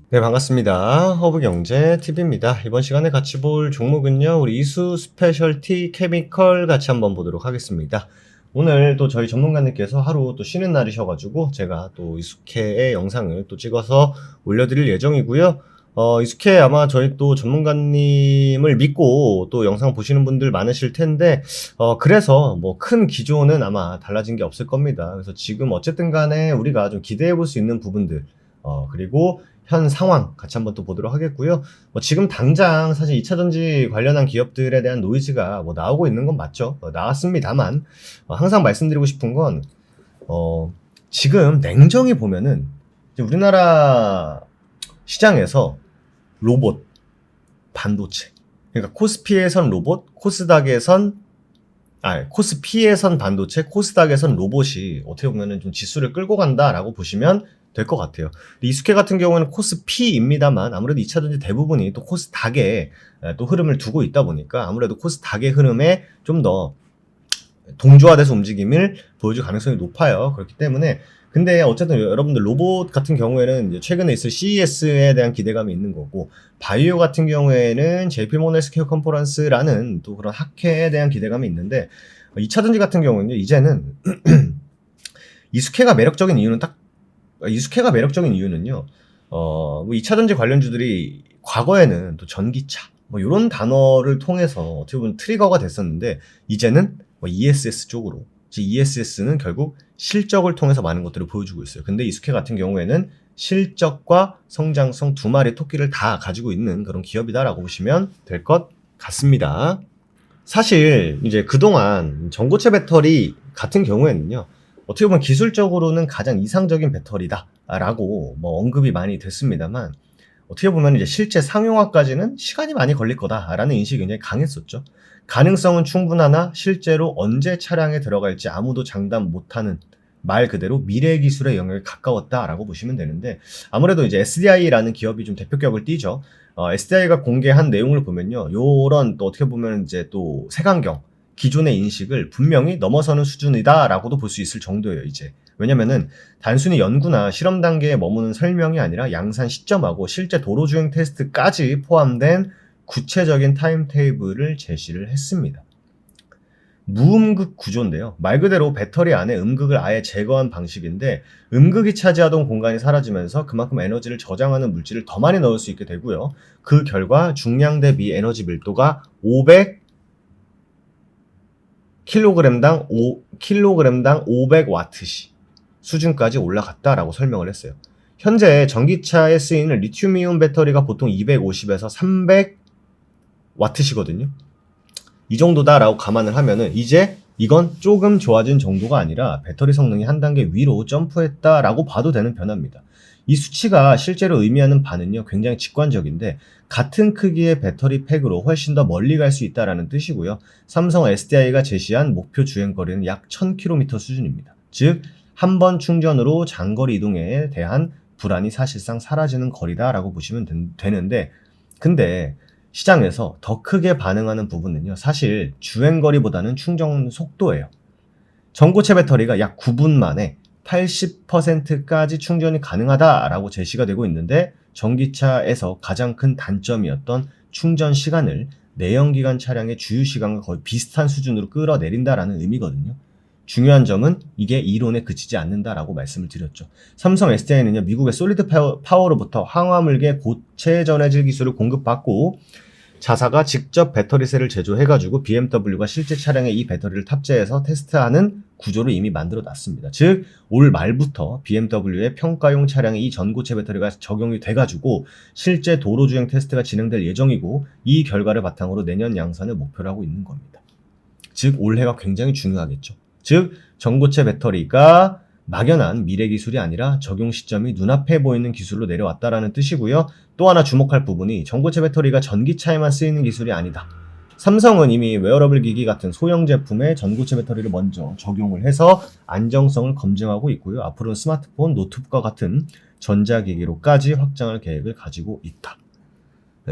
네, 반갑습니다. 허브경제TV입니다. 이번 시간에 같이 볼 종목은요, 우리 이수 스페셜티 케미컬 같이 한번 보도록 하겠습니다. 오늘 또 저희 전문가님께서 하루 또 쉬는 날이셔가지고 제가 또 이수케의 영상을 또 찍어서 올려드릴 예정이고요. 이수케 아마 저희 또 전문가님을 믿고 또 영상 보시는 분들 많으실 텐데, 그래서 뭐 큰 기조는 아마 달라진 게 없을 겁니다. 그래서 지금 어쨌든 간에 우리가 좀 기대해 볼 수 있는 부분들, 그리고 현 상황 같이 한번 또 보도록 하겠고요. 지금 당장 사실 2차전지 관련한 기업들에 대한 노이즈가 나오고 있는 건 맞죠. 나왔습니다만, 항상 말씀드리고 싶은 건, 지금 냉정히 보면은, 이제 우리나라 시장에서 로봇, 반도체, 그러니까 코스피에선 로봇, 코스피에선 반도체, 코스닥에선 로봇이 어떻게 보면은 좀 지수를 끌고 간다라고 보시면 될 것 같아요. 이스케 같은 경우는 코스피입니다만 아무래도 2차전지 대부분이 또 코스닥에 또 흐름을 두고 있다 보니까 아무래도 코스닥의 흐름에 좀 더 동조화돼서 움직임을 보여줄 가능성이 높아요. 그렇기 때문에 근데 어쨌든 여러분들 로봇 같은 경우에는 이제 최근에 있을 CES에 대한 기대감이 있는 거고, 바이오 같은 경우에는 JP모건 헬스케어 컨퍼런스라는 또 그런 학회에 대한 기대감이 있는데, 2차전지 같은 경우는요, 이제는 이스케가 매력적인 이유는요, 뭐 2차전지 관련주들이 과거에는 또 전기차, 요런 단어를 통해서 어떻게 보면 트리거가 됐었는데, 이제는 ESS 쪽으로, ESS는 결국 실적을 통해서 많은 것들을 보여주고 있어요. 근데 이스케 같은 경우에는 실적과 성장성 두 마리 토끼를 다 가지고 있는 그런 기업이다라고 보시면 될 것 같습니다. 사실 이제 그동안 전고체 배터리 같은 경우에는요, 어떻게 보면 기술적으로는 가장 이상적인 배터리다라고 언급이 많이 됐습니다만, 어떻게 보면 이제 실제 상용화까지는 시간이 많이 걸릴 거다라는 인식이 굉장히 강했었죠. 가능성은 충분하나 실제로 언제 차량에 들어갈지 아무도 장담 못하는, 말 그대로 미래 기술의 영역에 가까웠다라고 보시면 되는데, 아무래도 이제 SDI라는 기업이 좀 대표격을 띠죠. SDI가 공개한 내용을 보면요, 요런 또 어떻게 보면 이제 또 색안경, 기존의 인식을 분명히 넘어서는 수준이다라고도 볼 수 있을 정도예요, 이제. 왜냐면은 단순히 연구나 실험 단계에 머무는 설명이 아니라 양산 시점하고 실제 도로 주행 테스트까지 포함된 구체적인 타임테이블을 제시를 했습니다. 무음극 구조인데요. 말 그대로 배터리 안에 음극을 아예 제거한 방식인데, 음극이 차지하던 공간이 사라지면서 그만큼 에너지를 저장하는 물질을 더 많이 넣을 수 있게 되고요. 그 결과 중량 대비 에너지 밀도가 500kg당 500W시 수준까지 올라갔다라고 설명을 했어요. 현재 전기차에 쓰이는 리튬이온 배터리가 보통 250에서 300W시거든요. 이 정도다라고 감안을 하면은 이제 이건 조금 좋아진 정도가 아니라 배터리 성능이 한 단계 위로 점프했다라고 봐도 되는 변화입니다. 이 수치가 실제로 의미하는 바는요, 굉장히 직관적인데, 같은 크기의 배터리 팩으로 훨씬 더 멀리 갈 수 있다라는 뜻이고요. 삼성 SDI가 제시한 목표 주행거리는 약 1000km 수준입니다. 즉, 한 번 충전으로 장거리 이동에 대한 불안이 사실상 사라지는 거리다라고 보시면 되는데, 근데 시장에서 더 크게 반응하는 부분은요, 사실 주행거리보다는 충전 속도예요. 전고체 배터리가 약 9분 만에 80%까지 충전이 가능하다라고 제시가 되고 있는데, 전기차에서 가장 큰 단점이었던 충전 시간을 내연기관 차량의 주유 시간과 거의 비슷한 수준으로 끌어내린다라는 의미거든요. 중요한 점은 이게 이론에 그치지 않는다라고 말씀을 드렸죠. 삼성 SDI는요, 미국의 솔리드 파워로부터 항화물계 고체 전해질 기술을 공급받고, 자사가 직접 배터리셀을 제조해가지고 BMW가 실제 차량에 이 배터리를 탑재해서 테스트하는 구조를 이미 만들어 놨습니다. 즉, 올 말부터 BMW의 평가용 차량에 이 전고체 배터리가 적용이 돼가지고 실제 도로주행 테스트가 진행될 예정이고, 이 결과를 바탕으로 내년 양산을 목표로 하고 있는 겁니다. 즉, 올해가 굉장히 중요하겠죠. 즉, 전고체 배터리가 막연한 미래 기술이 아니라 적용 시점이 눈앞에 보이는 기술로 내려왔다라는 뜻이고요. 또 하나 주목할 부분이 전고체 배터리가 전기차에만 쓰이는 기술이 아니다. 삼성은 이미 웨어러블 기기 같은 소형 제품에 전고체 배터리를 먼저 적용을 해서 안정성을 검증하고 있고요. 앞으로는 스마트폰, 노트북과 같은 전자기기로까지 확장할 계획을 가지고 있다.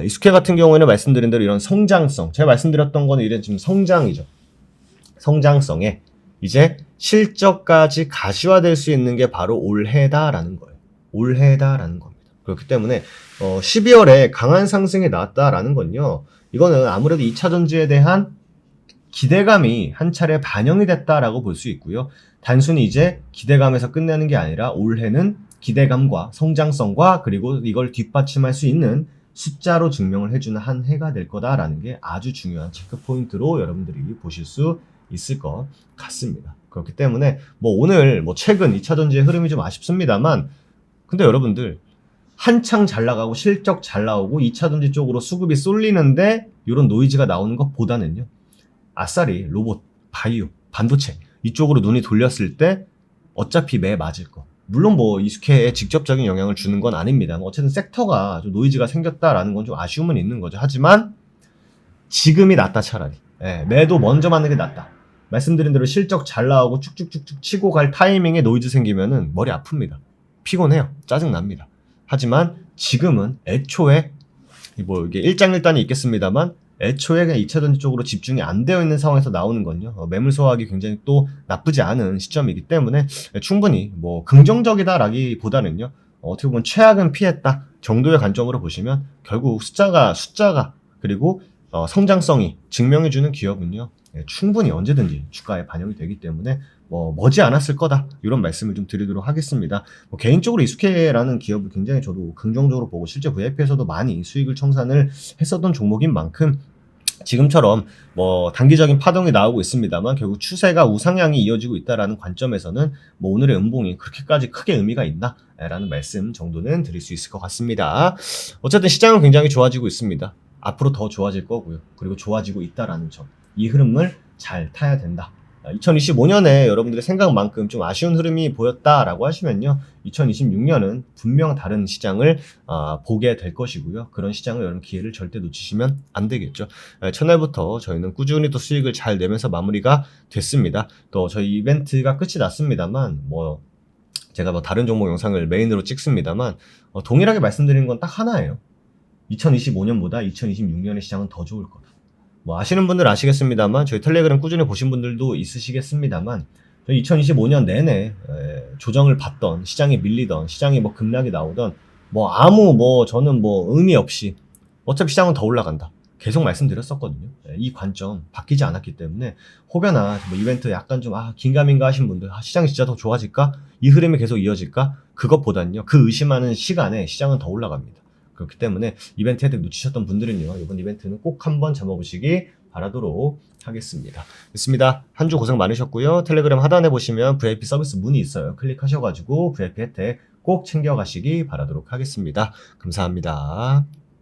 이스케 같은 경우에는 말씀드린 대로 이런 성장성, 제가 말씀드렸던 거는 이런 지금 성장이죠. 성장성에 이제 실적까지 가시화될 수 있는 게 바로 올해다라는 거예요. 올해다라는 겁니다. 그렇기 때문에 12월에 강한 상승이 나왔다라는 건요. 이거는 아무래도 2차 전지에 대한 기대감이 한 차례 반영이 됐다라고 볼 수 있고요. 단순히 이제 기대감에서 끝내는 게 아니라 올해는 기대감과 성장성과 그리고 이걸 뒷받침할 수 있는 숫자로 증명을 해주는 한 해가 될 거다라는 게 아주 중요한 체크 포인트로 여러분들이 보실 수 있을 것 같습니다. 그렇기 때문에 오늘 최근 2차 전지의 흐름이 좀 아쉽습니다만 근데 여러분들 한창 잘 나가고 실적 잘 나오고 2차 전지 쪽으로 수급이 쏠리는데 이런 노이즈가 나오는 것보다는요. 아싸리, 로봇, 바이오, 반도체 이쪽으로 눈이 돌렸을 때 어차피 매 맞을 거. 물론 이 수혜에 직접적인 영향을 주는 건 아닙니다. 어쨌든 섹터가 좀 노이즈가 생겼다라는 건 좀 아쉬움은 있는 거죠. 하지만 지금이 낫다 차라리. 매도 먼저 맞는 게 낫다. 말씀드린 대로 실적 잘 나오고 쭉쭉쭉쭉 치고 갈 타이밍에 노이즈 생기면은 머리 아픕니다. 피곤해요. 짜증납니다. 하지만 지금은 애초에 이게 일장일단이 있겠습니다만 애초에 그냥 2차 전지 쪽으로 집중이 안 되어 있는 상황에서 나오는 건요. 매물 소화하기 굉장히 또 나쁘지 않은 시점이기 때문에 충분히 긍정적이다라기보다는요. 어떻게 보면 최악은 피했다 정도의 관점으로 보시면 결국 숫자가 그리고 성장성이 증명해주는 기업은요. 충분히 언제든지 주가에 반영이 되기 때문에 머지 않았을 거다 이런 말씀을 좀 드리도록 하겠습니다. 개인적으로 이스케라는 기업을 굉장히 저도 긍정적으로 보고 실제 VIP에서도 많이 수익을 청산을 했었던 종목인 만큼 지금처럼 단기적인 파동이 나오고 있습니다만 결국 추세가 우상향이 이어지고 있다라는 관점에서는 오늘의 음봉이 그렇게까지 크게 의미가 있나? 라는 말씀 정도는 드릴 수 있을 것 같습니다. 어쨌든 시장은 굉장히 좋아지고 있습니다. 앞으로 더 좋아질 거고요. 그리고 좋아지고 있다라는 점. 이 흐름을 잘 타야 된다. 2025년에 여러분들의 생각만큼 좀 아쉬운 흐름이 보였다라고 하시면요. 2026년은 분명 다른 시장을 보게 될 것이고요. 그런 시장을 여러분 기회를 절대 놓치시면 안 되겠죠. 첫날부터 저희는 꾸준히 또 수익을 잘 내면서 마무리가 됐습니다. 또 저희 이벤트가 끝이 났습니다만 제가 다른 종목 영상을 메인으로 찍습니다만 동일하게 말씀드리는 건 딱 하나예요. 2025년보다 2026년의 시장은 더 좋을 거다. 아시는 분들 아시겠습니다만 저희 텔레그램 꾸준히 보신 분들도 있으시겠습니다만 저희 2025년 내내 조정을 받던 시장이 밀리던 시장이 급락이 나오던 저는 의미 없이 어차피 시장은 더 올라간다 계속 말씀드렸었거든요. 이 관점 바뀌지 않았기 때문에 혹여나 이벤트 약간 좀 긴가민가 하신 분들 시장이 진짜 더 좋아질까? 이 흐름이 계속 이어질까? 그것보다는요 그 의심하는 시간에 시장은 더 올라갑니다. 그렇기 때문에 이벤트 혜택 놓치셨던 분들은요 이번 이벤트는 꼭 한번 잡아보시기 바라도록 하겠습니다. 됐습니다. 한 주 고생 많으셨고요. 텔레그램 하단에 보시면 VIP 서비스 문이 있어요. 클릭하셔가지고 VIP 혜택 꼭 챙겨가시기 바라도록 하겠습니다. 감사합니다.